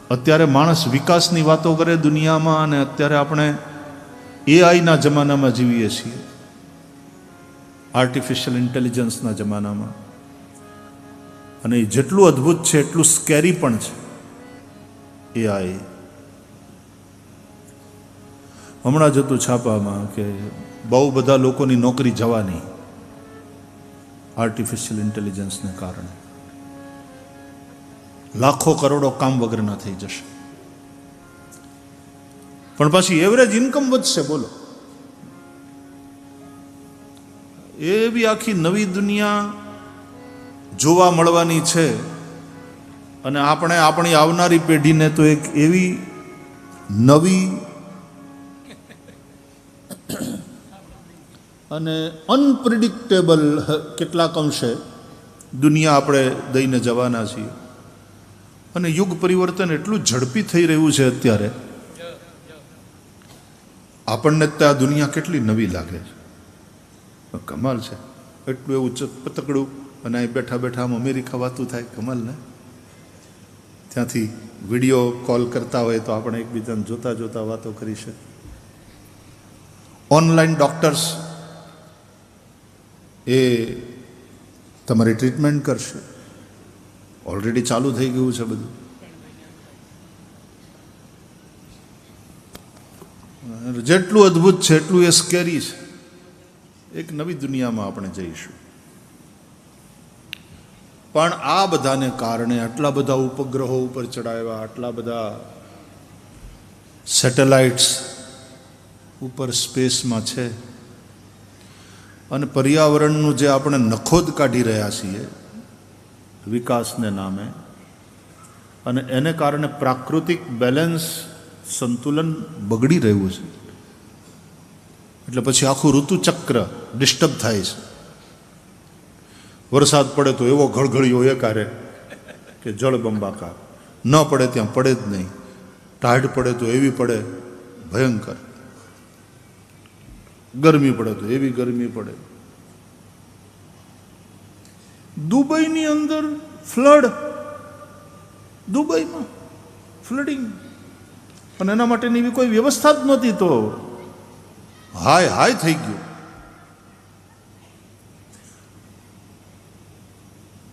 અત્યારે માણસ વિકાસની વાતો કરે દુનિયામાં, અને અત્યારે આપણે એઆઈના જમાનામાં જીવીએ છીએ, આર્ટિફિશિયલ ઇન્ટેલિજન્સના જમાનામાં. અને એ જેટલું અદ્ભુત છે એટલું સ્કેરી પણ છે એઆઈ. હમણાં જ હતું છાપામાં કે બહુ બધા લોકોની નોકરી જવાની આર્ટિફિશિયલ ઇન્ટેલિજન્સને કારણે. લાખો કરોડો કામ વગરના થઈ જશે, પણ પછી એવરેજ ઇન્કમ વધશે. બોલો, એવી આખી નવી દુનિયા જોવા મળવાની છે. અને આપણે આપણી આવનારી પેઢીને તો એક એવી નવી અને અનપ્રિડિક્ટેબલ કેટલાક અંશે દુનિયા આપણે દઈને જવાના છીએ. અને યુગ પરિવર્તન એટલું ઝડપી થઈ રહ્યું છે અત્યારે, આપણને તો આ દુનિયા કેટલી નવી લાગે છે. કમાલ છે. એટલું એવું પતકડું, અને અહીં બેઠા બેઠા આમ અમેરિકા વાતું થાય. કમાલ ને. ત્યાંથી વિડીયો કોલ કરતા હોય તો આપણે એકબીજાને જોતા જોતા વાતો કરી છે. ઓનલાઈન ડૉક્ટર્સ એ તમારી ટ્રીટમેન્ટ કરશે. ઓલરેડી ચાલુ થઈ ગયું છે બધું. જેટલું અદ્ભુત છે એટલું એ સ્કેરી છે. એક નવી દુનિયામાં આપણે જઈશું. પણ આ બધાને કારણે આટલા બધા ઉપગ્રહો ઉપર ચડાવ્યા, આટલા બધા સેટેલાઇટ્સ ઉપર સ્પેસમાં છે, અને પર્યાવરણનું જે આપણે નખોદ કાઢી રહ્યા છીએ વિકાસને નામે, અને એને કારણે પ્રાકૃતિક બેલેન્સ, સંતુલન બગડી રહ્યું છે. એટલે પછી આખું ઋતુચક્ર ડિસ્ટર્બ થાય છે. વરસાદ પડે તો એવો ઘળઘળિયો એકારે કે જળબંબાકાર, ન પડે ત્યાં પડે જ નહીં. ટાઢ પડે તો એવી પડે ભયંકર, ગરમી પડે તો એવી ગરમી પડે. દુબઈની અંદર ફ્લડ, દુબઈમાં ફ્લડિંગ, અને એના માટેની એવી કોઈ વ્યવસ્થા જ નહોતી. તો હાય હાય થઈ ગયું.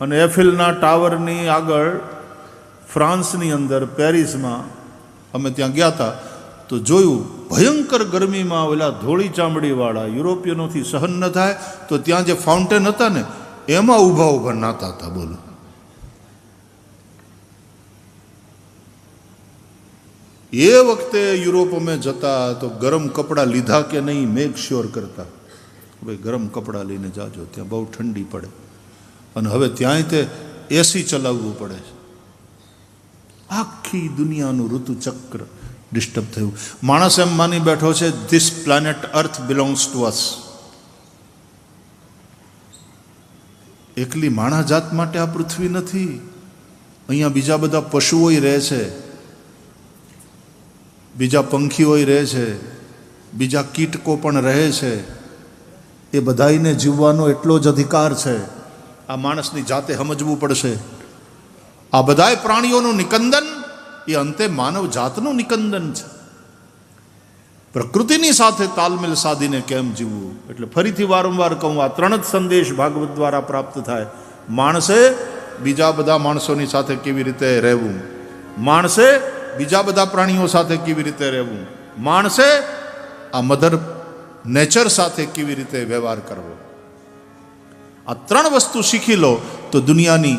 અને એફિલના ટાવરની આગળ ફ્રાન્સની અંદર પેરિસમાં અમે ત્યાં ગયા હતા તો જોયું, ભયંકર ગરમીમાં ઓલા ધોળી ચામડીવાળા યુરોપિયનોથી સહન ન થાય તો ત્યાં જે ફાઉન્ટેન હતા ને એમાં ઊભા ઊભા નાતા હતા. બોલો, એ વખતે યુરોપ અમે જતા તો ગરમ કપડાં લીધા કે નહીં મેક શ્યોર કરતા, ભાઈ ગરમ કપડાં લઈને જાજો, ત્યાં બહુ ઠંડી પડે. અને હવે ત્યાંય તે એસી ચલાવવું પડે છે. આખી દુનિયાનું ઋતુચક્ર ડિસ્ટર્બ થયું. માણસ એમ માની બેઠો છે this planet earth belongs to અસ. એકલી માણસ જાત માટે આ પૃથ્વી નથી. અહીંયા બીજા બધા પશુઓય રહે છે, બીજા પંખીઓય રહે છે, બીજા કીટકો પણ રહે છે. એ બધાઈને જીવવાનો એટલો જ અધિકાર છે. આ માણસની જાતે સમજવું પડશે. આ બધાય પ્રાણીઓનું નિકંદન એ અંતે માનવ જાતનું નિકંદન છે. પ્રકૃતિની સાથે તાલમેલ સાધીને કેમ જીવવું. એટલે ફરીથી વારંવાર કહું, આ ત્રણ જ સંદેશ ભાગવત દ્વારા પ્રાપ્ત થાય. માણસે બીજા બધા માણસોની સાથે કેવી રીતે રહેવું, માણસે બીજા બધા પ્રાણીઓ સાથે કેવી રીતે રહેવું, માણસે આ મધર નેચર સાથે કેવી રીતે વ્યવહાર કરવો. આ ત્રણ વસ્તુ શીખી લો તો દુનિયાની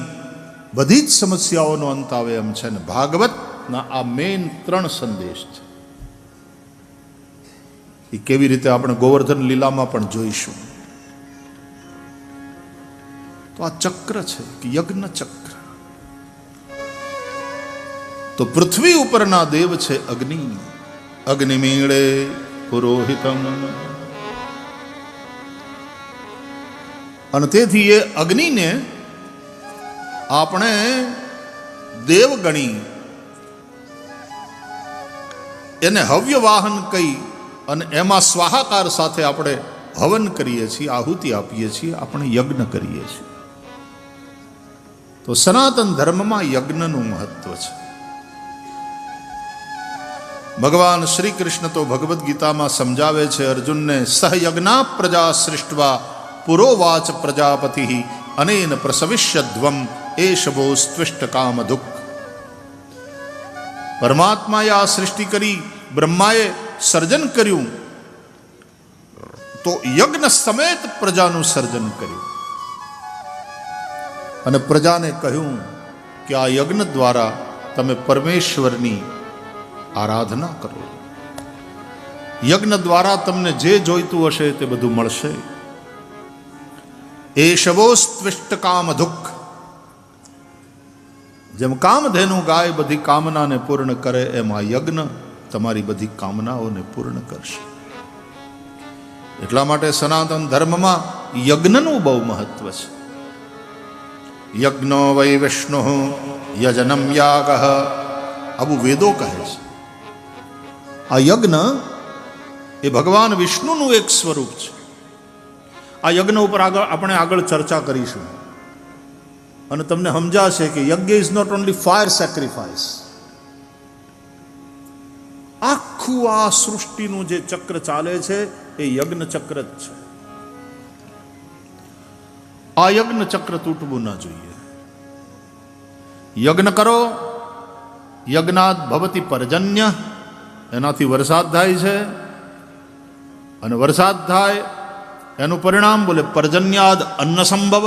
બધી જ સમસ્યાઓનો અંત આવે એમ છે. ને ભાગવતના આ મેઇન ત્રણ સંદેશ છે. એ કેવી રીતે આપણે ગોવર્ધન લીલામાં પણ જોઈશું. તો આ ચક્ર છે કે યજ્ઞ ચક્ર. તો પૃથ્વી ઉપરના દેવ છે અગ્નિ. અગ્નિમીળે પુરોહિતમ. અને તેથી એ અગ્નિને આપણે દેવ ગણી, એને હવ્ય વાહન કહી અને એમાં સ્વાહાકાર સાથે આપણે હવન કરીએ છીએ, આહુતિ આપીએ છીએ, આપણે યજ્ઞ કરીએ છીએ. તો સનાતન ધર્મમાં યજ્ઞનું મહત્વ છે. ભગવાન શ્રી કૃષ્ણ તો ભગવદ્ ગીતામાં સમજાવે છે અર્જુનને, સહયજ્ઞા પ્રજા સૃષ્ટવા પુરોવાચ પ્રજાપતિ અનેન પ્રસવિષ્યધ્વમ એષભોસ્ત્વિષ્ટ કામ દુઃખ. પરમાત્માએ આ સૃષ્ટિ કરી, બ્રહ્માએ સર્જન કર્યું, તો યજ્ઞ સમેત પ્રજાનું સર્જન કર્યું અને પ્રજાને કહ્યું કે આ યજ્ઞ દ્વારા તમે પરમેશ્વરની આરાધના કરો. યજ્ઞ દ્વારા તમને જે જોઈતું હશે તે બધું મળશે. એ શવોસ્ત્વિષ્ટ કામ દુઃખ. જેમ કામધેનુ ગાય બધી કામનાને પૂર્ણ કરે, એમ આ યજ્ઞ તમારી બધી કામનાઓને પૂર્ણ કરશે. એટલા માટે સનાતન ધર્મમાં યજ્ઞનું બહુ મહત્વ છે. યજ્ઞો વૈ વિષ્ણુ યજનમ યાગ, આવું વેદો કહે છે. આ યજ્ઞ એ ભગવાન વિષ્ણુનું એક સ્વરૂપ છે. આ યજ્ઞ ઉપર આપણે આગળ ચર્ચા કરીશું અને તમને સમજાશે કે yajna is not only fire sacrifice. આખું આ સૃષ્ટિનું જે ચક્ર ચાલે છે એ યજ્ઞ ચક્ર જ છે. આ યજ્ઞ ચક્ર તૂટવું ના જોઈએ. યજ્ઞ કરો, યજ્ઞાદ ભવતી પર્જન્ય, એનાથી વરસાદ થાય છે અને વરસાદ થાય એનું પરિણામ બોલે પર્જન્યાદ અન્ન સંભવ.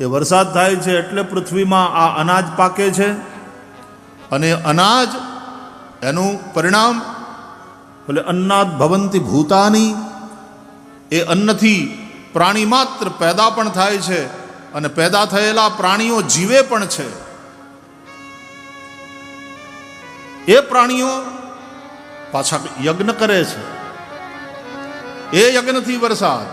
એ વરસાદ થાય છે એટલે પૃથ્વીમાં આ અનાજ પાકે છે અને અનાજ એનું પરિણામ બોલે અન્નાદ ભવંતી ભૂતાની. એ અન્નથી પ્રાણી માત્ર પેદા પણ થાય છે અને પેદા થયેલા પ્રાણીઓ જીવે પણ છે. એ પ્રાણીઓ પાછા યજ્ઞ કરે છે. એ યજ્ઞથી વરસાદ,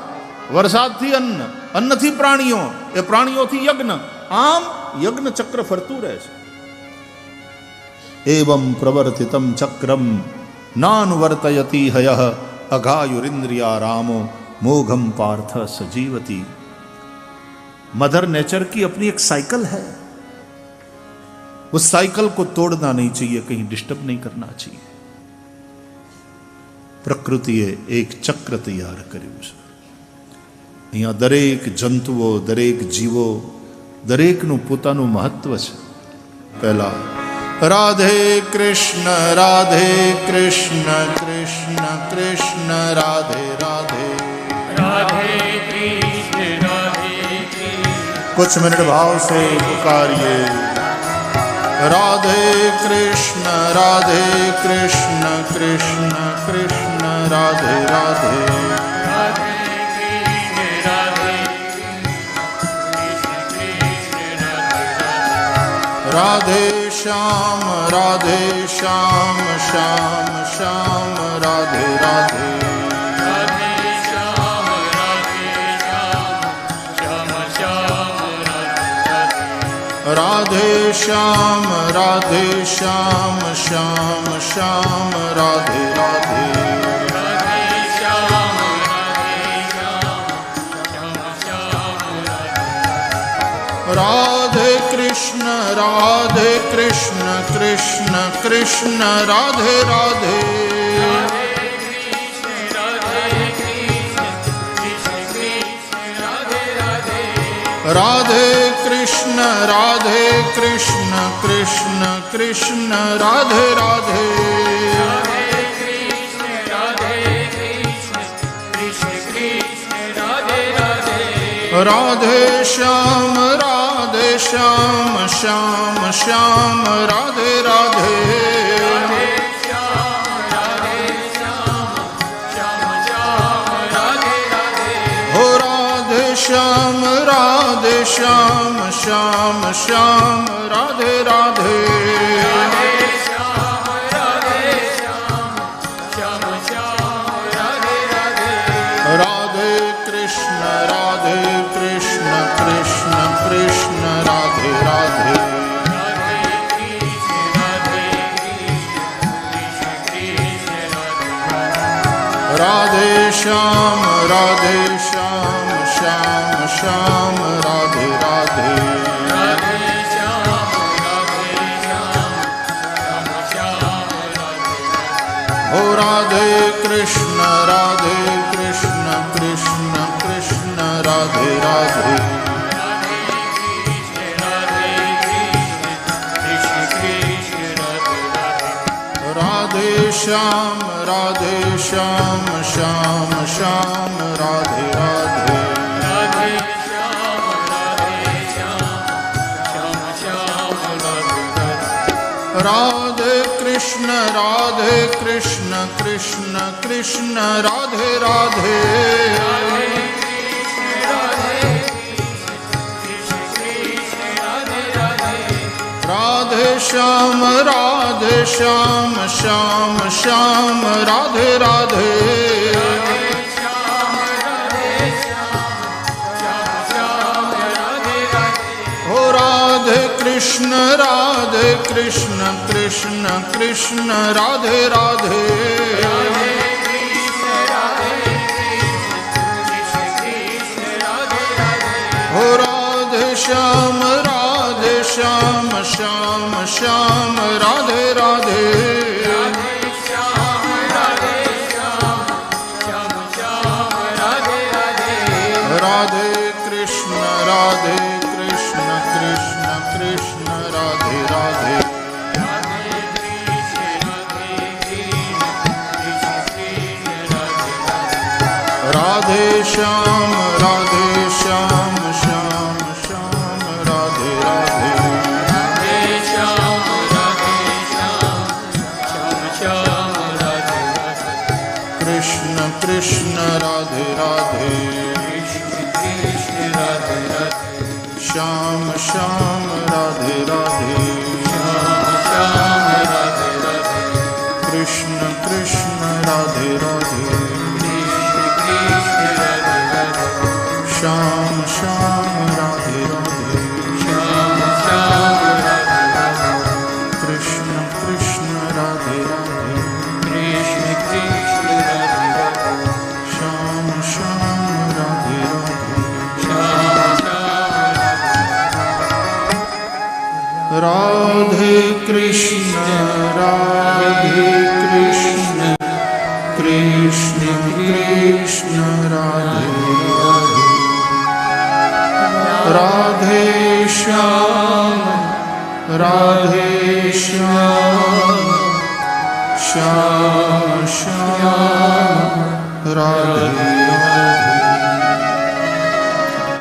વરસાદથી અન્ન, અન્નથી પ્રાણીઓ, એ પ્રાણીઓથી યજ્ઞ. આમ યજ્ઞ ચક્ર ફરતું રહે છે. એવં પ્રવર્તિતમ ચક્રમ નાનુવર્તયતિ હયઃ અઘાયુરિન્દ્રિયા રામો मोघम पार्थ सजीवती. मदर नेचर की अपनी एक साइकिल है, उस साइकिल को तोड़ना नहीं चाहिए, कहीं डिस्टर्ब नहीं करना चाहिए. પ્રકૃતિએ એક ચક્ર તૈયાર કર્યું છે. અહીંયા દરેક જંતુઓ, દરેક જીવો, દરેકનું પોતાનું મહત્વ છે. પહેલા રાધે કૃષ્ણ રાધે કૃષ્ણ કૃષ્ણ કૃષ્ણ રાધે રાધે राधे कृष्ण कुछ मिनट भाव से पुकारिए. राधे कृष्ण कृष्ण कृष्ण राधे राधे राधे श्याम श्याम श्याम राधे राधे राधे श्याम श्याम श्याम राधे राधे राधे कृष्ण कृष्ण कृष्ण राधे राधे राधे कृष्ण कृष्ण कृष्ण राधे राधे राधे श्याम श्याम श्याम राधे राधे हो राधे श्याम श्याम श्याम राधे राधे राधे कृष्ण कृष्ण कृष्ण राधे राधे राधे श्याम श्याम श्याम राधे राधे श्याम श्याम श्याम राधे राधे राधे श्याम श्याम श्याम राधे राधे कृष्ण कृष्ण कृष्ण राधे राधे राधे श्याम श्याम श्याम राधे राधे हो राधे कृष्ण कृष्ण कृष्ण राधे राधे हो राधे श्याम श्याम राधे राधे राधे कृष्ण कृष्ण कृष्ण राधे राधे राधे श्याम श्याम श्याम राधे राधे कृष्ण कृष्ण राधे राधे श्याम श्याम राधे राधे कृष्ण कृष्ण राधे राधे श्याम श्याम राधे राधे कृष्ण कृष्ण राधे राधे श्याम श्याम राधे राधे राधे कृष्ण कृष्ण कृष्ण राधे राधे श्याम श्याम श्याम राधे राधे